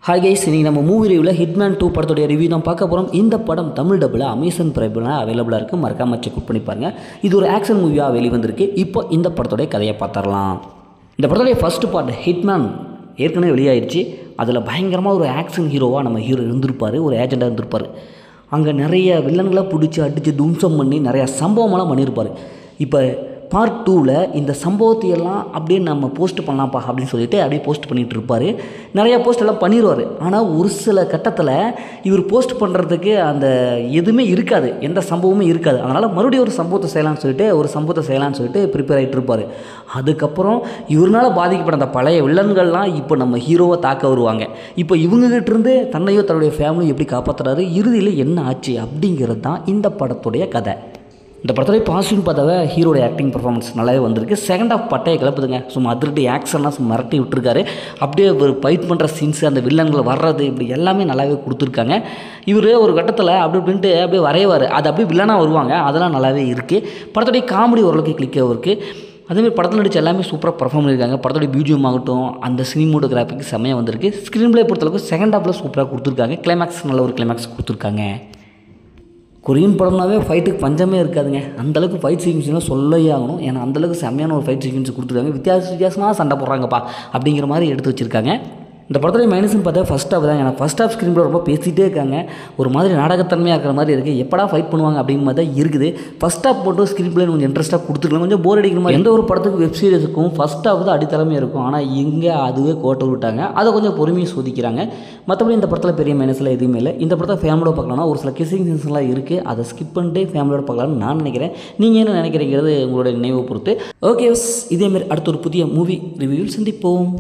Hi guys, இன்றைக்கி நம்ம movie ரிவ்யூவில் ஹிட்மேன் 2 படத்துடைய ரிவ்யூ தான் பார்க்க போகிறோம். இந்த படம் தமிழ் டப்பில் அமேசான் பிரைமில் அவைலபிளாக இருக்குது. மறக்காம செக் பண்ணி பாருங்கள். இது ஒரு ஆக்ஷன் மூவியாக வெளிவந்திருக்கு. இப்போ இந்த படத்துடைய கதையை பார்த்துடலாம். இந்த படத்துடைய ஃபஸ்ட்டு பார்ட் ஹிட்மேன் ஏற்கனவே வெளியாகிடுச்சு. அதில் பயங்கரமாக ஒரு ஆக்ஷன் ஹீரோவாக நம்ம ஹீரோ இருந்திருப்பார், ஒரு ஏஜெண்டாக இருந்திருப்பார். அங்கே நிறைய வில்லன்களை பிடிச்சி அடித்து தும்சம் பண்ணி நிறையா சம்பவமெல்லாம் பண்ணியிருப்பார். இப்போ பார்ட் 2ல் இந்த சம்பவத்தையெல்லாம் அப்படியே நம்ம போஸ்ட் பண்ணலாம்ப்பா அப்படின்னு சொல்லிட்டு அப்படியே போஸ்ட் பண்ணிகிட்டு இருப்பார். நிறையா போஸ்ட் எல்லாம் பண்ணிடுவார். ஆனால் ஒரு சில கட்டத்தில் இவர் போஸ்ட் பண்ணுறதுக்கு அந்த எதுவுமே இருக்காது, எந்த சம்பவமே இருக்காது. அதனால் மறுபடியும் ஒரு சம்பவத்தை செய்யலான்னு சொல்லிட்டு ப்ரிப்பேர் ஆகிட்டு இருப்பார். அதுக்கப்புறம் இவரால் பாதிக்கப்பட்ட அந்த பழைய வில்லன்கள்லாம் இப்போ நம்ம ஹீரோவை தாக்க வருவாங்க. இப்போ இவங்ககிட்டருந்து தன்னையோ தன்னுடைய ஃபேமிலியை எப்படி காப்பாற்றுறாரு, இறுதியில் என்ன ஆச்சு அப்படிங்கிறது தான் இந்த படத்துடைய கதை. இந்த படத்துடைய பாசிட்டிவ் பார்த்தாவே ஹீரோடைய ஆக்டிங் பர்ஃபார்மன்ஸ் நல்லாவே வந்திருக்கு. செகண்ட் ஆஃப் பட்டையை கிளப்புதுங்க. சும்மா அதிரடி ஆக்ஷன்லாம் மிரட்டி விட்டுருக்காரு. அப்படியே ஒரு ஃபைட் பண்ணுற சீன்ஸு, அந்த வில்லன்கள் வர்றது, இப்படி எல்லாமே நல்லாவே கொடுத்துருக்காங்க. இவர் ஒரு கட்டத்தில் அப்படி இப்படின்ட்டு அப்படியே வரைவார். அது அப்படியே வில்லனாக வருவாங்க. அதெல்லாம் நல்லாவே இருக்குது. படத்துடைய காமெடி ஓரளவுக்கு கிளிக்காக இருக்குது. அதேமாதிரி படத்தில் நடிச்ச எல்லாமே சூப்பராக பர்ஃபார்ம் பண்ணியிருக்காங்க. படத்துடைய பிஜிஎம் ஆகட்டும், அந்த சினிமோட்டோகிராஃபிக்கு செம்மையாக வந்திருக்கு. ஸ்க்ரீன் பிளே பொறுத்தளவுக்கு செகண்ட் ஹாஃபில் சூப்பராக கொடுத்துருக்காங்க. கிளைமேக்ஸ் நல்ல ஒரு கிளைமேக்ஸ் கொடுத்துருக்காங்க. கொரியன் படம்னாவே ஃபைட்டுக்கு பஞ்சமே இருக்காதுங்க. அந்தளவுக்கு ஃபைட் சீக்வன்ஸ்லாம் சொல்லவே ஆகணும். ஏன்னா அந்தளவுக்கு செம்மையான ஒரு ஃபைட் சீக்வன்ஸ் கொடுத்துருக்காங்க. வித்தியாசமாக சண்டை போடுறாங்கப்பா அப்படிங்கிற மாதிரி எடுத்து வச்சுருக்காங்க. இந்த படத்துடைய மைனஸ்னு பார்த்தா ஃபஸ்ட் ஹாஃப் தான். ஏன்னா ஃபஸ்ட் ஹாஃப் ஸ்க்ரீன் ரொம்ப பேசிகிட்டே இருக்காங்க. ஒரு மாதிரி நாடகத்தன்மையாக இருக்கிற மாதிரி இருக்குது. எப்படா ஃபைட் பண்ணுவாங்க அப்படிங்கிற மாதிரி தான் இருக்குது. ஃபஸ்ட் ஹாஃப் போட்டு ஸ்க்ரீன் பிளே கொஞ்சம் இன்ட்ரெஸ்ட்டாக கொடுத்துருக்கலாம். கொஞ்சம் போர் அடிக்கிற மாதிரி. எந்த ஒரு படத்துக்கு வெப் சீரிஸுக்கும் ஃபஸ்ட் ஹாஃப் தான் அடித்தளமே இருக்கும். ஆனால் இங்கே அதுவே கோட்டை விட்டாங்க. அதை கொஞ்சம் பொறுமையாக சோதிக்கிறாங்க. மற்றபடி இந்த படத்தில் பெரிய மைனஸ்லாம் எதுவுமே இல்லை. இந்த படத்தை ஃபேமிலியோட பார்க்கலாம்னா ஒரு சில கிசிங் சீன்ஸ்லாம் இருக்குது. அதை ஸ்கிப் பண்ணிட்டு ஃபேமிலியோட பார்க்கலாம்னு நான் நினைக்கிறேன். நீங்கள் என்ன நினைக்கிறீங்கிறது உங்களுடைய நினைவை பொறுத்து. ஓகே, இதேமாரி அடுத்த ஒரு புதிய மூவி ரிவ்யூவில் சந்திப்போம்.